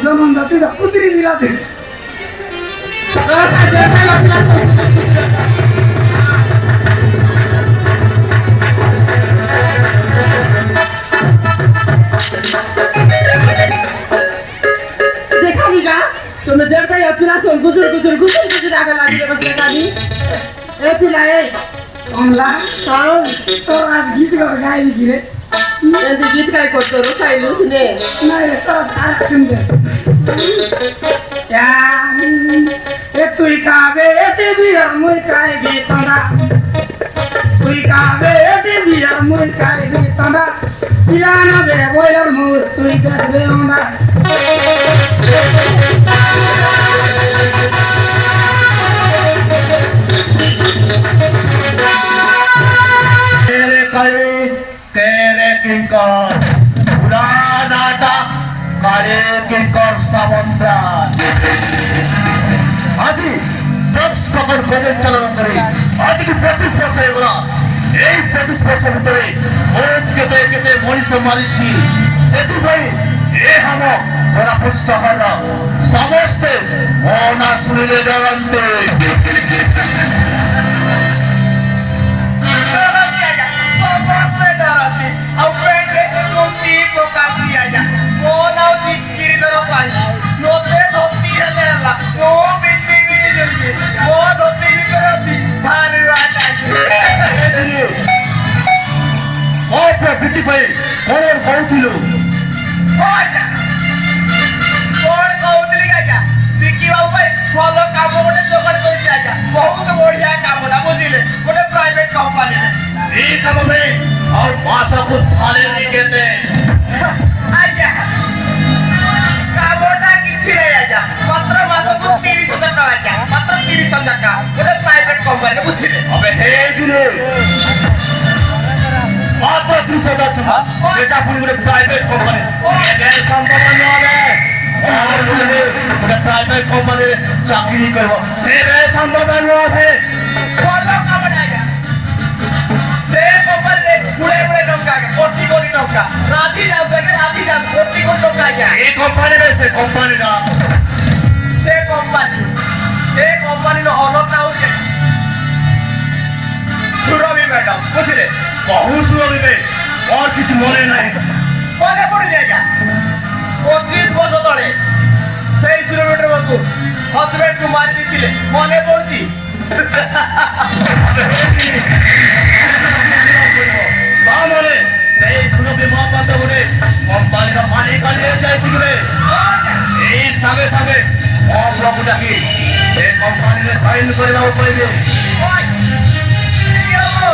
জনম জাতি দা কুতরি মিলাতে देखालीगा तुमने जड़ता या पिला सोल गुजर आगे लागी बस देखाली ए पिला ए কমলা कौन তো আর গীত গাই কি রে ऐसे गीत का करते हो साइलू सुने না রে তো আর শুনতে এ তুই কাবে এসে বিয়ার মুই কাইবে তোরা তুই কাবে এসে বিয়ার মুই কাইবে তোরা পিরানা বে বইলার মুস তুই দেখবে ওনা केरे किंकर पुरानाटा कारे किंकर सामंत्रा आदि ड्रग्स कवर कोविड चलन करे आज की 25 वर्ष एगला এই 25 वर्ष ভিতরে ও কেতে কেতে মনিষ মারিছি সেতি ভাই এ হাম কোরাপুট শহর সমস্তে মনা শুনিলে ডরন্তে প্রকৃতি পাই কোন কৌছিল बहुत बढ़िया काम बुझे गोटे प्राइवेट कंपनी এই কামে আর ভাষা কো সালে नहीं कहते आजा कामोटा किछि रे आजा मात्र मासको 30,000 টাকা आजा मात्र 30,000 টাকা गोटे प्राइवेट कंपनी बुझिले अबे हे दिले मात्र 30,000 টাকা এটা পুরো গোটে প্রাইভেট কোম্পানি এবে সম্ভব নয় আর বলে গোটে প্রাইভেট কোম্পানি চাকরি করব এবে সম্ভব নয় बोलो कामोटा आजा से कंपनी रे पुरे पुरे टंका कोटी कोटी टंका राजी जाओ कोटी कोटी टंका आजा এই কোম্পানি বেসে কোম্পানিটা से कंपनी नो ओनर ना होचे सुरभि मैडम बुझिले বহু সুরবিবে আর কিছু মনে নাই মনে পড়ে জায়গা 25 বছর ধরে সেই সুরভিটার বাবু হাজবেন্ড কু মারি দিছিলে মনে পড়ছি তাহলে সেই সুরভি মহাপাত্র বলে কোম্পানির মালিক আনিয়ে যাইছিলে এই সাথে সাথে মহাপ্রভুটাকে সে কোম্পানিতে জয়েন করে দাও পাইবে ওই দেখো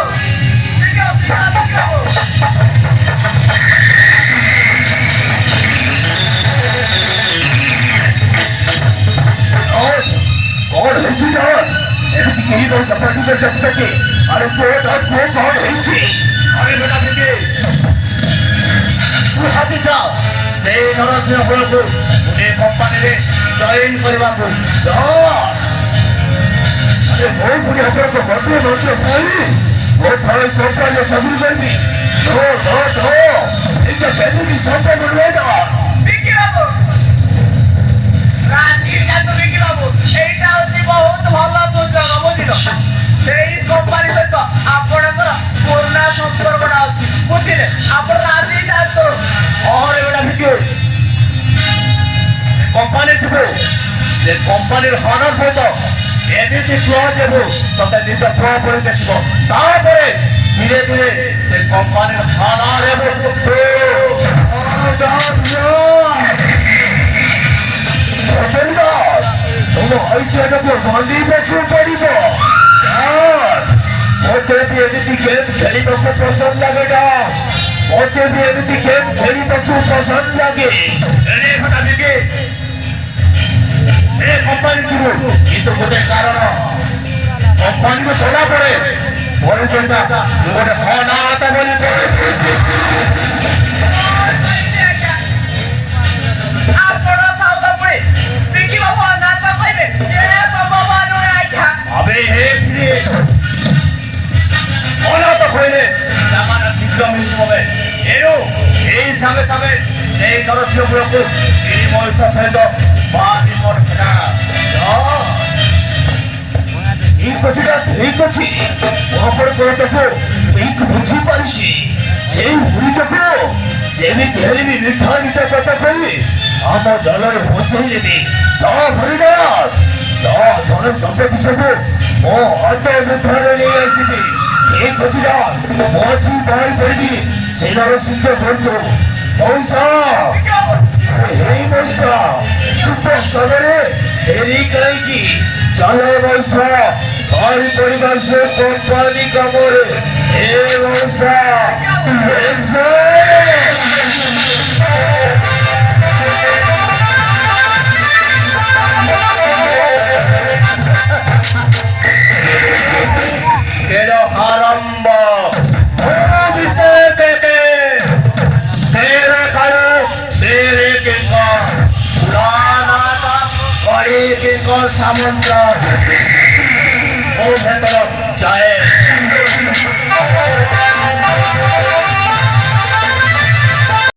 कौन है जी कौन एमती केही नो सपटी से जब सके अरे को कौन है जी अरे बेटा देखे तू हाथी जाओ से नरसिंह प्रभु उन्हें कंपनी रे जॉइन करबा को अरे बहुत बुढ़ी हकर को बदले नोटे बोली वो थाई कंपनी में चाकरी करनी नो इनका पहले भी सब बनवे ना বিকি বাবু রাজি যা তুমি বিকি বাবু এইটা হচ্ছে বহুত ভালো সুযোগ বুঝিল সেই কোম্পানি সহিত আপনার পুরোনা সম্পর্কটা আছে বুঝিলে আপনার রাজি যাতো और बेटा भिके कंपनी थी से कंपनी हनर सहित एमती क्लज देबू तते निज फ्लो पर देखो तापरे धीरे धीरे से कंपनी हनर हेबो तुम ऐसे बंदी देखू पड़ब मत भी एमती गेम खेल पसंद लगेगा मत भी एमती गेम खेल पसंद लगे कंपनी जीव किंतु गोटे कारण कंपनी को धरा पड़े परिचयटा गोटे अनाथ बोली अबे अनाथ कहले जमाना शीघ्र मिलते एनु এই সামনে সামনে এই নরসিংহপুরকে তিনি ମଣିଷ ସହିତ ବାହାରି ମୋର ଖେଳା ଠିକ ଅଛି ନା ଠିକ ଅଛି ଆପଣ ତାକୁ ଠିକ ବୁଝିପାରିଛି ସେଇ ବୁଢ଼ୀଟାକୁ ଯେମିତି ହେଲେ ବି ମିଠା ମିଠା କଥା କହି ଆମ ଜଳରେ ବସେଇଲେବି ତା ପରିବାର ତା ଧନ ସମ୍ପତ୍ତି ସବୁ ମୋ ହାତ ମୁଠାରେ ନେଇ ଆସିବି ଠିକ ଅଛି ନା ମୋ ଅଛି ବାହାରି ପଡ଼ିବି ସେ ନରସିଂହ ବନ୍ଧୁ ମଉସା ହେଇ ମଉସା ଶୁଭ ଖବରରେ ଡେରି କାହିଁକି ଚାଲ ମଉସା ବାହାରି ପଡ଼ିବା ସେ କମ୍ପାନୀ କାମରେ ଏ ମଉସା let's go! Quiero haramba. Oh, viste Pepe. Tere karu, tere kinga. Purana ta badi kinga samundra. Oh, bhetara jaye.